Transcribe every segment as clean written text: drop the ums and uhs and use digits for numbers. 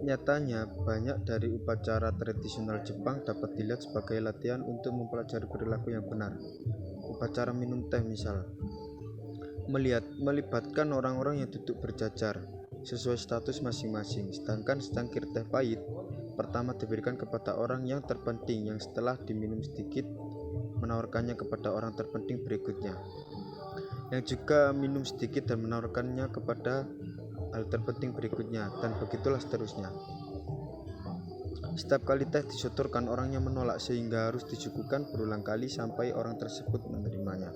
Nyatanya, banyak dari upacara tradisional Jepang dapat dilihat sebagai latihan untuk mempelajari perilaku yang benar. Upacara minum teh misal, melibatkan orang-orang yang duduk berjajar sesuai status masing-masing, sedangkan secangkir teh pahit pertama diberikan kepada orang yang terpenting yang setelah diminum sedikit menawarkannya kepada orang terpenting berikutnya, yang juga minum sedikit dan menawarkannya kepada hal terpenting berikutnya, dan begitulah seterusnya. Setiap kali teh disotorkan, orangnya menolak sehingga harus disuguhkan berulang kali sampai orang tersebut menerimanya.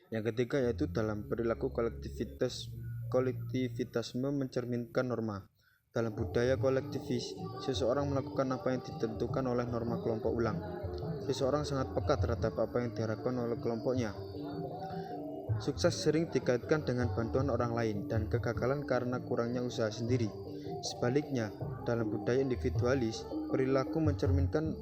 Yang ketiga yaitu dalam perilaku kolektivitasme mencerminkan norma. Dalam budaya kolektivis, seseorang melakukan apa yang ditentukan oleh norma kelompok ulang. Seseorang sangat peka terhadap apa yang diharapkan oleh kelompoknya. Sukses sering dikaitkan dengan bantuan orang lain dan kegagalan karena kurangnya usaha sendiri. Sebaliknya, dalam budaya individualis, perilaku mencerminkan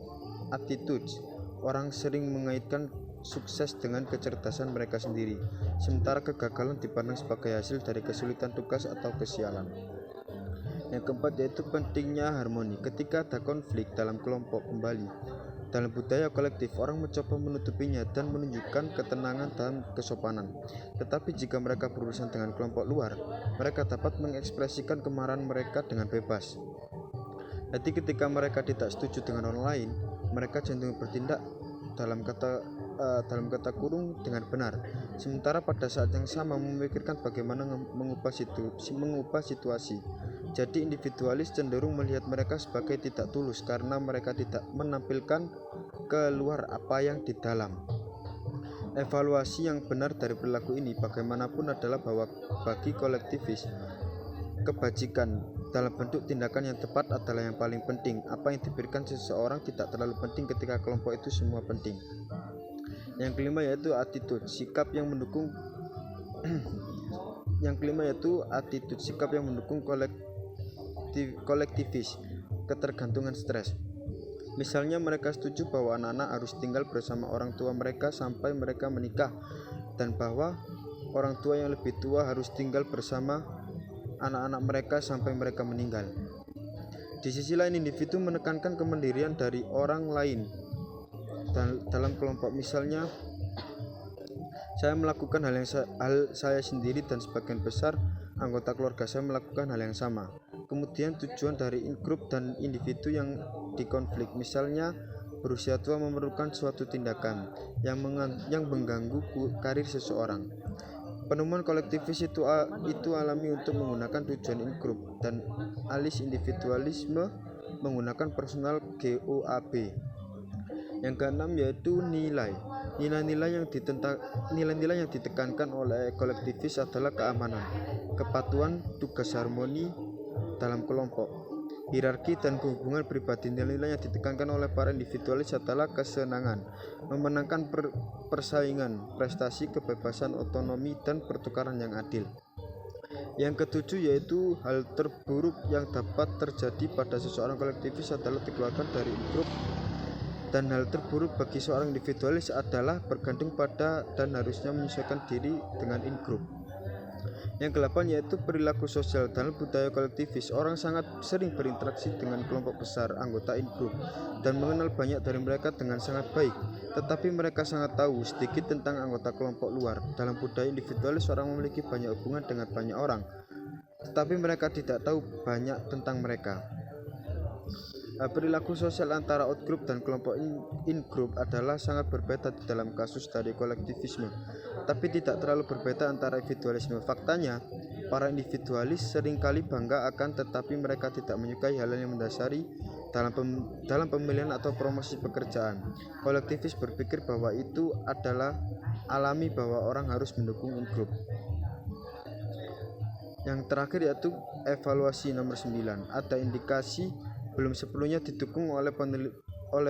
attitudes. Orang sering mengaitkan sukses dengan kecerdasan mereka sendiri, sementara kegagalan dipandang sebagai hasil dari kesulitan tugas atau kesialan. Yang keempat yaitu pentingnya harmoni. Ketika ada konflik dalam kelompok kembali, dalam budaya kolektif, orang mencoba menutupinya dan menunjukkan ketenangan dan kesopanan. Tetapi jika mereka berurusan dengan kelompok luar, mereka dapat mengekspresikan kemarahan mereka dengan bebas. Jadi ketika mereka tidak setuju dengan orang lain, mereka cenderung bertindak dalam kata kurung dengan benar. Sementara pada saat yang sama memikirkan bagaimana mengubah situasi. Jadi individualis cenderung melihat mereka sebagai tidak tulus karena mereka tidak menampilkan keluar apa yang di dalam. Evaluasi yang benar dari perilaku ini bagaimanapun adalah bahwa bagi kolektivis, kebajikan dalam bentuk tindakan yang tepat adalah yang paling penting. Apa yang diberikan seseorang tidak terlalu penting ketika kelompok itu semua penting. Yang kelima yaitu attitude, sikap yang mendukung kolektivis, ketergantungan stres. Misalnya mereka setuju bahwa anak-anak harus tinggal bersama orang tua mereka sampai mereka menikah, dan bahwa orang tua yang lebih tua harus tinggal bersama anak-anak mereka sampai mereka meninggal. Di sisi lain, individu menekankan kemandirian dari orang lain dalam kelompok. Misalnya, saya melakukan hal saya sendiri dan sebagian besar anggota keluarga saya melakukan hal yang sama. Kemudian tujuan dari grup dan individu yang dikonflik, misalnya berusia tua memerlukan suatu tindakan yang mengganggu karir seseorang. Penemuan kolektivis itu alami untuk menggunakan tujuan in-group, dan alis individualisme menggunakan personal GOAB. Yang keenam yaitu nilai. Nilai-nilai yang ditekankan oleh kolektivis adalah keamanan, kepatuhan, tugas, harmoni dalam kelompok, hierarki, dan hubungan pribadi. Nilai-nilai yang ditekankan oleh para individualis adalah kesenangan, memenangkan persaingan, prestasi, kebebasan, otonomi, dan pertukaran yang adil. Yang ketujuh yaitu hal terburuk yang dapat terjadi pada seseorang kolektivis adalah dikeluarkan dari grup, dan hal terburuk bagi seorang individualis adalah bergantung pada dan harusnya menyesuaikan diri dengan in-group. Yang kedelapan yaitu perilaku sosial. Dalam budaya kolektivis, orang sangat sering berinteraksi dengan kelompok besar anggota in-group dan mengenal banyak dari mereka dengan sangat baik, tetapi mereka sangat tahu sedikit tentang anggota kelompok luar. Dalam budaya individualis, orang memiliki banyak hubungan dengan banyak orang, tetapi mereka tidak tahu banyak tentang mereka. Perilaku sosial antara out-group dan kelompok in-group adalah sangat berbeda dalam kasus dari kolektivisme, tapi tidak terlalu berbeda antara individualisme. Faktanya, para individualis seringkali bangga akan, tetapi mereka tidak menyukai hal yang mendasari dalam pemilihan atau promosi pekerjaan. Kolektivis berpikir bahwa itu adalah alami, bahwa orang harus mendukung in-group. Yang terakhir yaitu evaluasi nomor 9. Ada indikasi belum sepenuhnya didukung oleh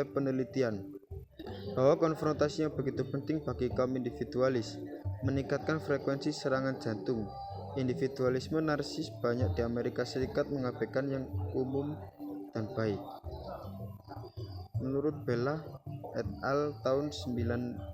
penelitian bahwa konfrontasi yang begitu penting bagi kaum individualis meningkatkan frekuensi serangan jantung. Individualisme narsis banyak di Amerika Serikat mengabaikan yang umum dan baik. Menurut Bella et al. Tahun 1985.